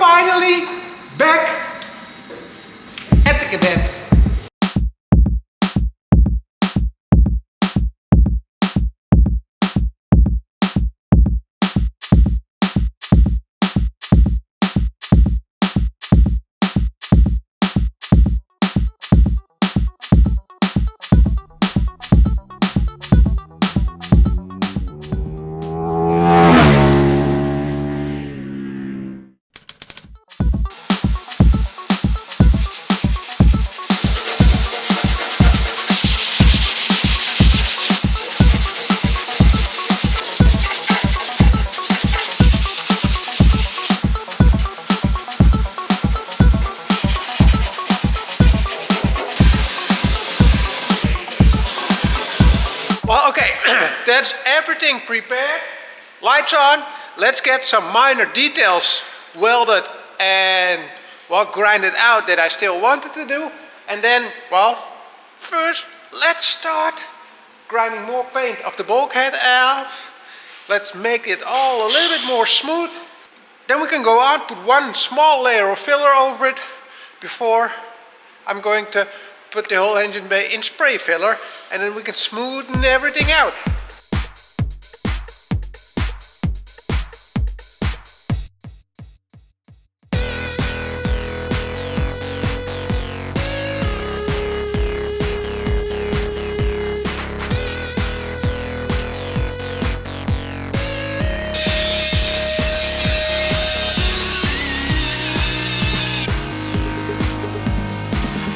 finally back at the Kadett. Well, okay, that's everything prepared. Lights on. Let's get some minor details welded and, well, grinded out that I still wanted to do. And then, well, first let's start grinding more paint of the bulkhead off. Let's make it all a little bit more smooth. Then we can go on, put one small layer of filler over it before I'm going to put the whole engine bay in spray filler, and then we can smoothen everything out.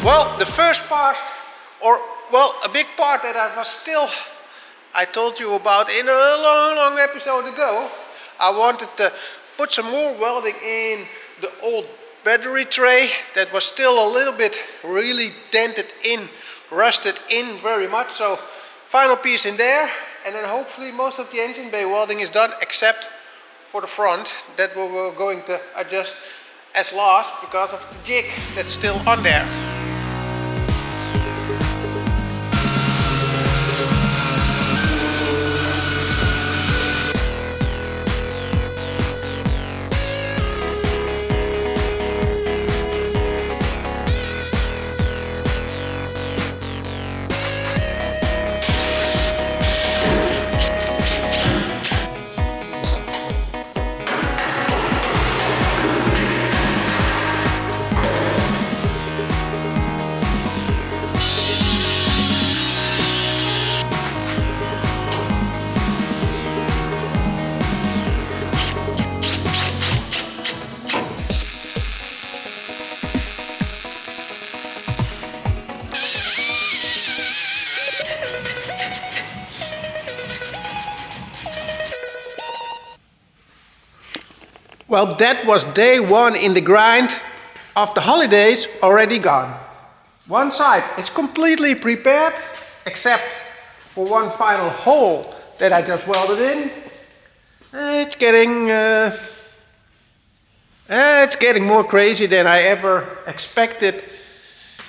Well, the first part, or well, a big part that I told you about in a long episode ago, I wanted to put some more welding in the old battery tray that was still a little bit really dented in, rusted in very much. So final piece in there, and then hopefully most of the engine bay welding is done except for the front that we were going to adjust as last because of the jig that's still on there. Well, that was day one in the grind of the holidays already gone. One side is completely prepared, except for one final hole that I just welded in. It's getting more crazy than I ever expected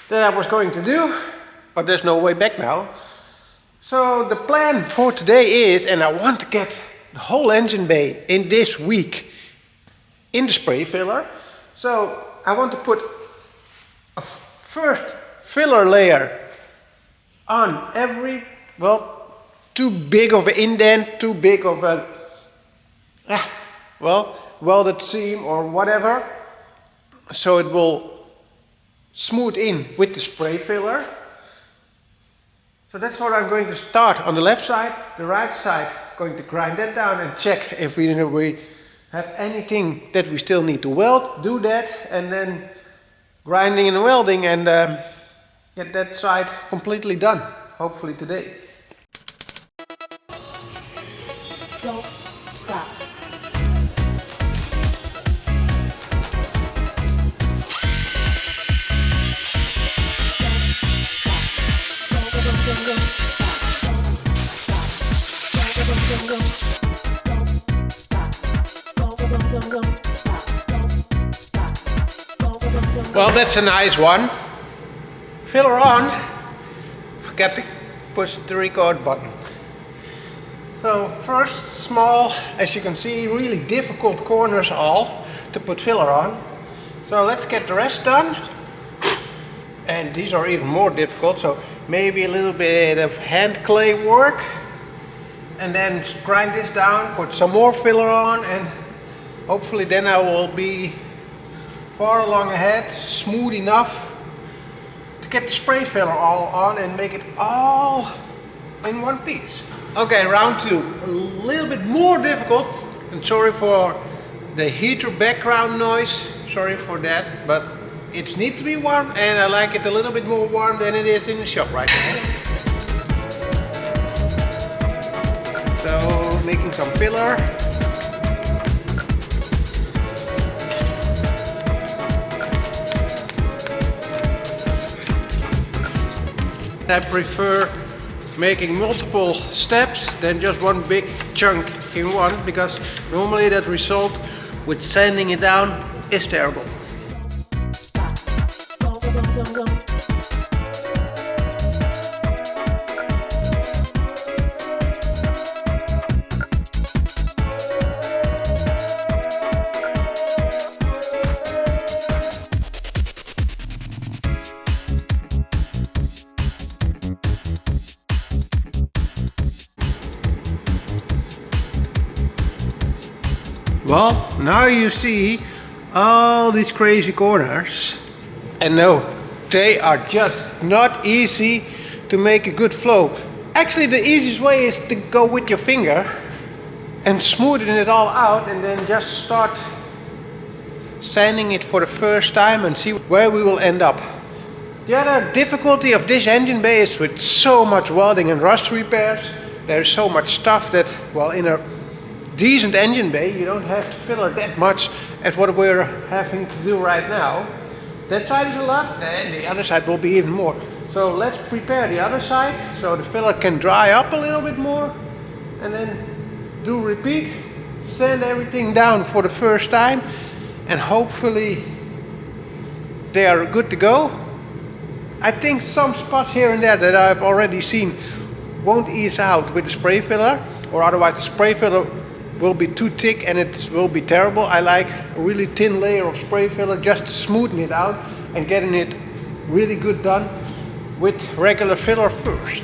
that I was going to do, but there's no way back now. So the plan for today is, and I want to get the whole engine bay in this week in the spray filler. So I want to put a first filler layer on every, well, too big of an indent, too big of a, well, welded seam or whatever, so it will smooth in with the spray filler. So that's what I'm going to start on the left side. The right side, going to grind that down and check if we have anything that we still need to weld, do that, and then grinding and welding and get that side completely done, hopefully today. Don't stop. Well, that's a nice one. Filler on. Forget to push the record button. So first, small, as you can see, really difficult corners all. to put filler on. So let's get the rest done. And these are even more difficult, so maybe a little bit of hand clay work. And then grind this down, put some more filler on, and hopefully then I will be far along ahead, smooth enough to get the spray filler all on and make it all in one piece. Okay, round 2, a little bit more difficult, and sorry for the heater background noise, sorry for that, but it needs to be warm and I like it a little bit more warm than it is in the shop right now. So, making some filler. I prefer making multiple steps than just one big chunk in one, because normally that result with sanding it down is terrible. Stop. Don't. Well, now you see all these crazy corners, and no, they are just not easy to make a good flow. Actually, the easiest way is to go with your finger and smoothing it all out, and then just start sanding it for the first time and see where we will end up. The other difficulty of this engine bay is with so much welding and rust repairs. There's so much stuff that, well, in a decent engine bay you don't have to filler that much as what we're having to do right now. That side is a lot, and the other side will be even more. So let's prepare the other side so the filler can dry up a little bit more, and then do repeat, sand everything down for the first time, and hopefully they are good to go. I think some spots here and there that I've already seen won't ease out with the spray filler, or otherwise the spray filler will be too thick and it will be terrible. I like a really thin layer of spray filler just to smoothen it out and getting it really good done with regular filler first.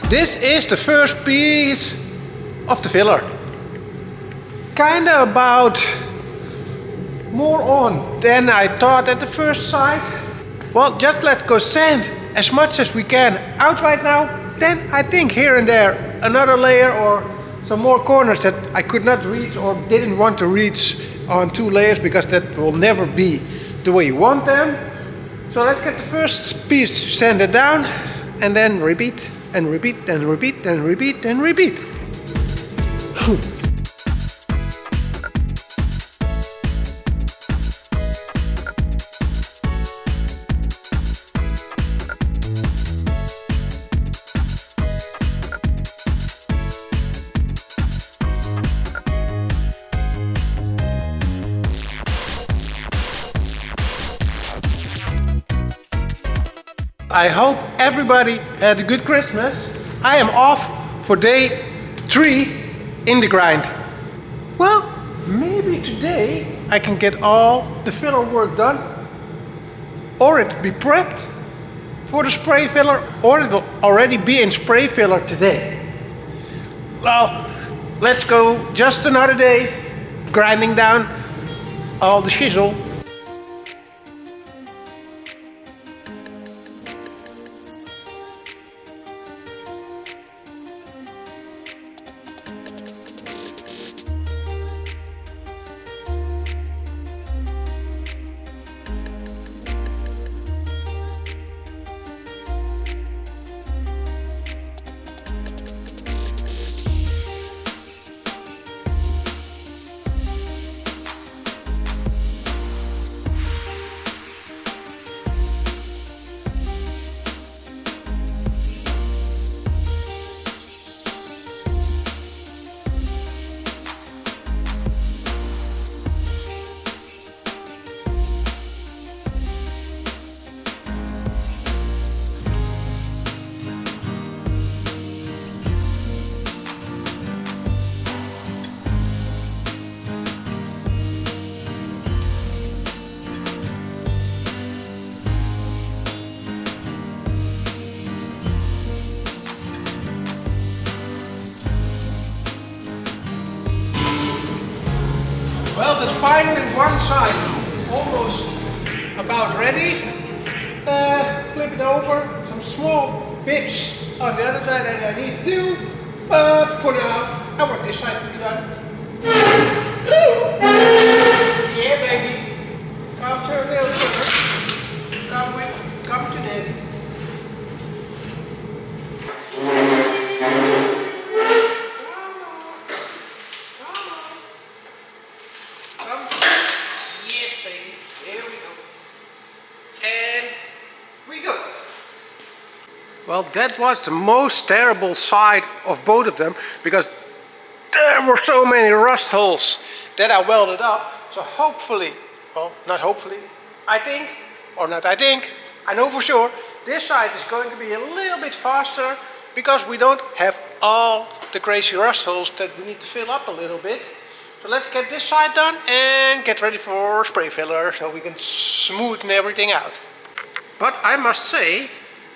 This is the first piece of the filler. Kinda about more on than I thought at the first sight. Well, just let go sand as much as we can out right now. Then I think here and there another layer or some more corners that I could not reach or didn't want to reach on 2 layers, because that will never be the way you want them. So let's get the first piece sanded down and then repeat. And repeat, and repeat, and repeat, and repeat. I hope everybody had a good Christmas. I am off for day 3 in the grind. Well, maybe today I can get all the filler work done, or it be prepped for the spray filler, or it will already be in spray filler today. Well, let's go just another day grinding down all the shizzle. there's finally one side almost about ready. Flip it over, some small bits on the other side that I need to do, but for now, I want this side to be done. Yeah, baby. Come to a little sugar. Come to daddy. Come. Yes, baby. There we go. And we go. Well, that was the most terrible side of both of them because there were so many rust holes that I welded up. So hopefully, well, not hopefully, I think, or not I think, I know for sure, this side is going to be a little bit faster because we don't have all the crazy rust holes that we need to fill up a little bit. So let's get this side done and get ready for spray filler so we can smoothen everything out. But I must say,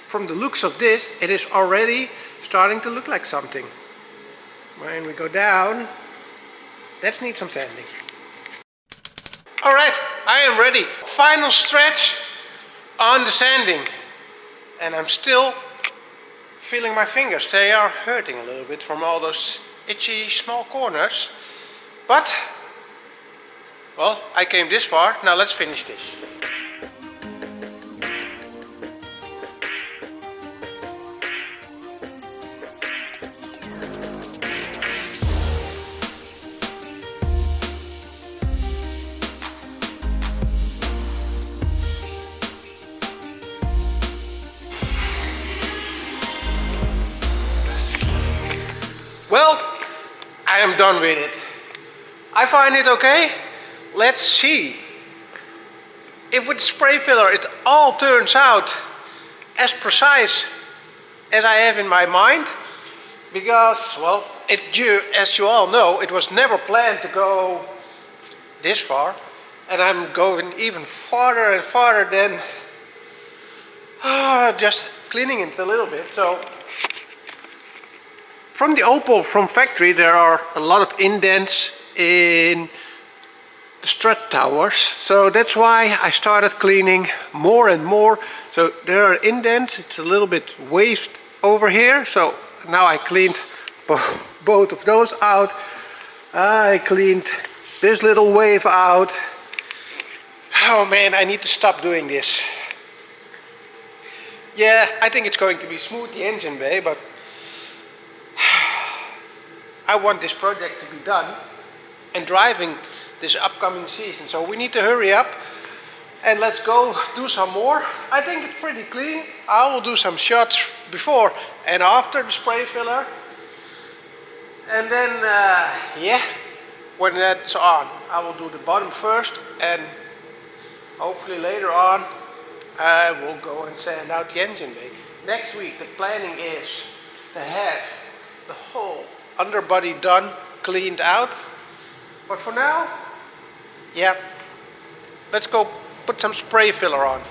from the looks of this, it is already starting to look like something. When we go down, that needs some sanding. Alright, I am ready. Final stretch on the sanding. And I'm still feeling my fingers. They are hurting a little bit from all those itchy small corners. But, well, I came this far. Now let's finish this. Well, I am done with it. I find it okay. Let's see if with spray filler it all turns out as precise as I have in my mind. Because, well, as you all know, it was never planned to go this far. And I'm going even farther and farther than just cleaning it a little bit. So, from the Opel from factory, there are a lot of indents in the strut towers. So that's why I started cleaning more and more. So there are indents, it's a little bit waved over here. So now I cleaned both of those out. I cleaned this little wave out. Oh man, I need to stop doing this. Yeah, I think it's going to be smooth, the engine bay, but I want this project to be done and driving this upcoming season. So we need to hurry up and let's go do some more. I think it's pretty clean. I will do some shots before and after the spray filler. And then, yeah, when that's on, I will do the bottom first and hopefully later on I will go and sand out the engine bay. Next week the planning is to have the whole underbody done, cleaned out. But for now, yeah, let's go put some spray filler on.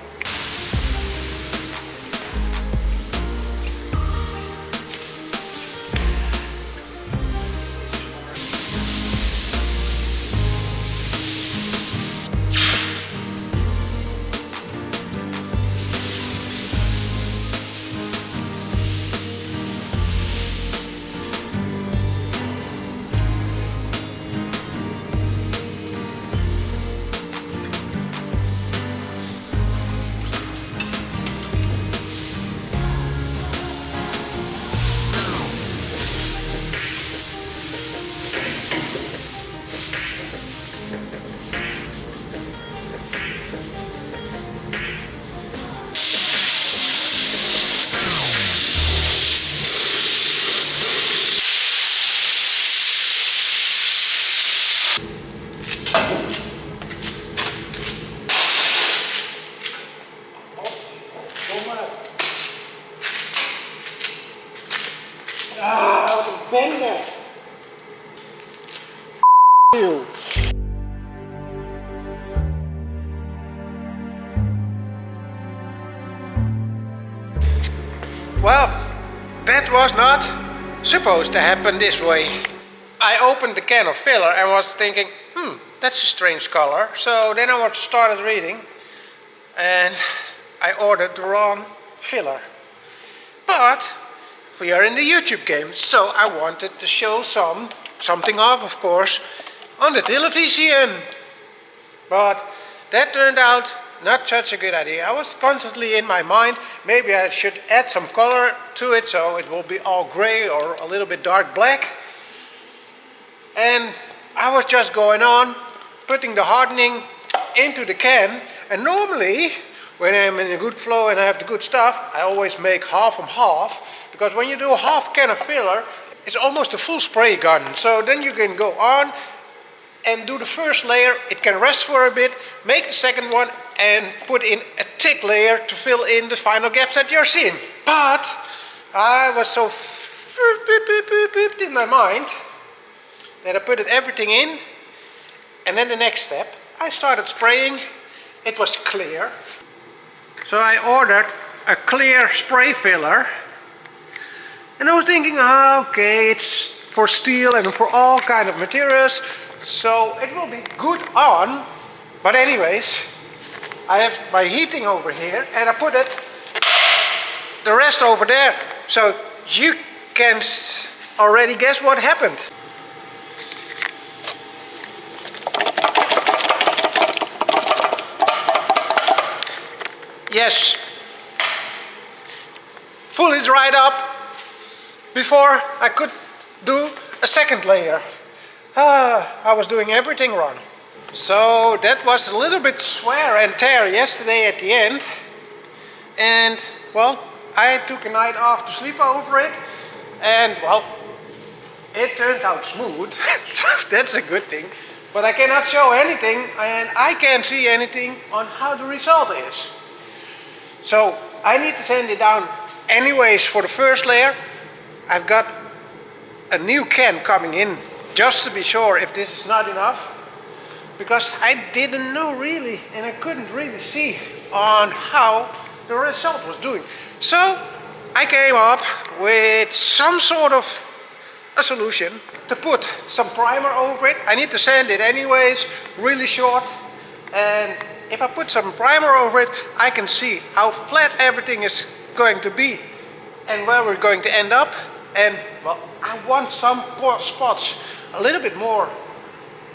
Fender. You. Well, that was not supposed to happen this way. I opened the can of filler and was thinking, that's a strange color. So then I started reading, and I ordered the wrong filler. But we are in the YouTube game, so I wanted to show something off, of course, on the television. But that turned out not such a good idea. I was constantly in my mind, maybe I should add some color to it so it will be all gray or a little bit dark black. And I was just going on, putting the hardening into the can. And normally, when I'm in a good flow and I have the good stuff, I always make half and half. Because when you do a half can of filler, it's almost a full spray gun. So then you can go on and do the first layer. It can rest for a bit, make the second one, and put in a thick layer to fill in the final gaps that you're seeing. But I was so in my mind that I put everything in, and then the next step, I started spraying. It was clear. So I ordered a clear spray filler, and I was thinking, okay, it's for steel and for all kind of materials, so it will be good on. But anyways, I have my heating over here, and I put the rest over there. So you can already guess what happened. Yes, fully dried up before I could do a second layer. I was doing everything wrong. So that was a little bit wear and tear yesterday at the end. And well, I took a night off to sleep over it. And well, it turned out smooth. That's a good thing. But I cannot show anything, and I can't see anything on how the result is. So I need to sand it down anyways for the first layer. I've got a new can coming in just to be sure if this is not enough, because I didn't know really, and I couldn't really see on how the result was doing. So I came up with some sort of a solution to put some primer over it. I need to sand it anyways, really short, and if I put some primer over it, I can see how flat everything is going to be and where we're going to end up. And well, I want some spots a little bit more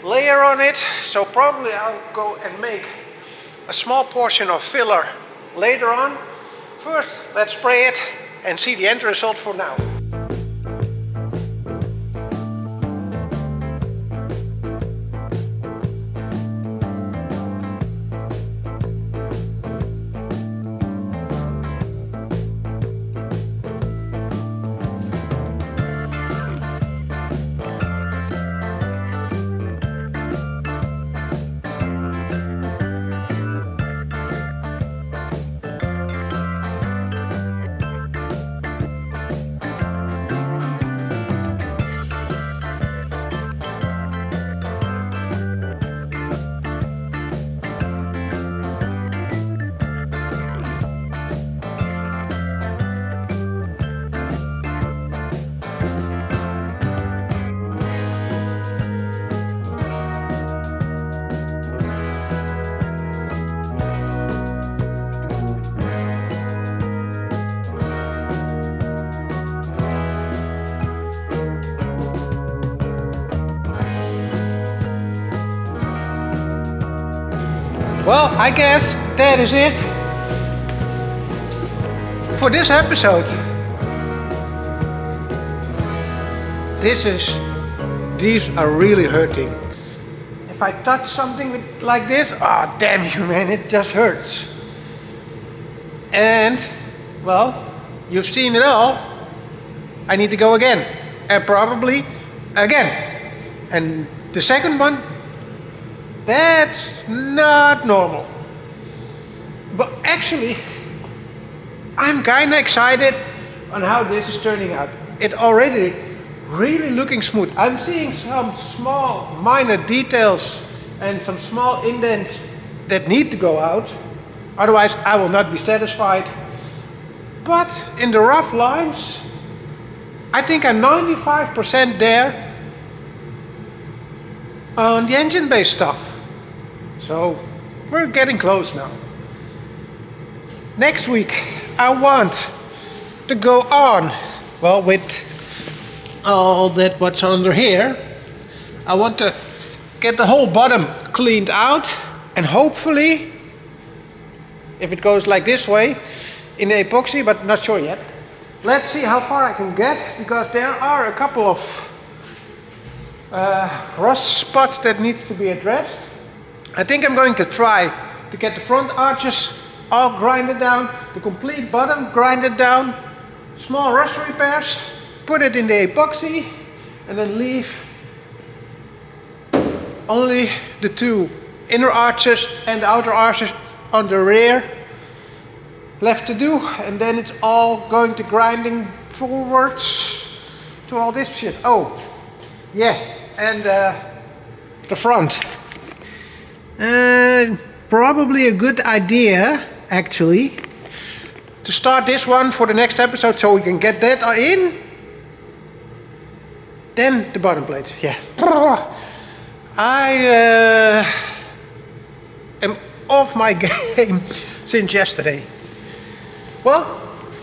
layer on it, so probably I'll go and make a small portion of filler later on. First, let's spray it and see the end result for now. Well, I guess that is it for this episode. These are really hurting. If I touch something like this, oh damn you man, it just hurts. And, well, you've seen it all. I need to go again, and probably again. And the second one, that's not normal. But actually, I'm kind of excited on how this is turning out. It already really looking smooth. I'm seeing some small minor details and some small indents that need to go out. Otherwise, I will not be satisfied. But in the rough lines, I think I'm 95% there. on the engine bay stuff. So we're getting close now. Next week I want to go on, well, with all that what's under here. I want to get the whole bottom cleaned out, and hopefully, if it goes like this way, in the epoxy, but not sure yet. Let's see how far I can get, because there are a couple of rust spots that needs to be addressed. I think I'm going to try to get the front arches all grinded down, the complete bottom grinded down, small rust repairs, put it in the epoxy, and then leave only the two inner arches and the outer arches on the rear left to do, and then it's all going to grinding forwards to all this shit. Oh, yeah, and the front. Probably a good idea, actually, to start this one for the next episode so we can get that in. Then the bottom plate, yeah. I am off my game since yesterday. Well,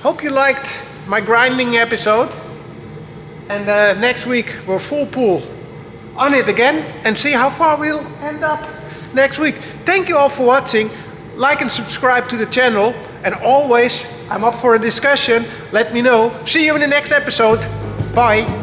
hope you liked my grinding episode. And next week we're full pool on it again and see how far we'll end up next week. Thank you all for watching. Like and subscribe to the channel. And always, I'm up for a discussion. Let me know. See you in the next episode. Bye.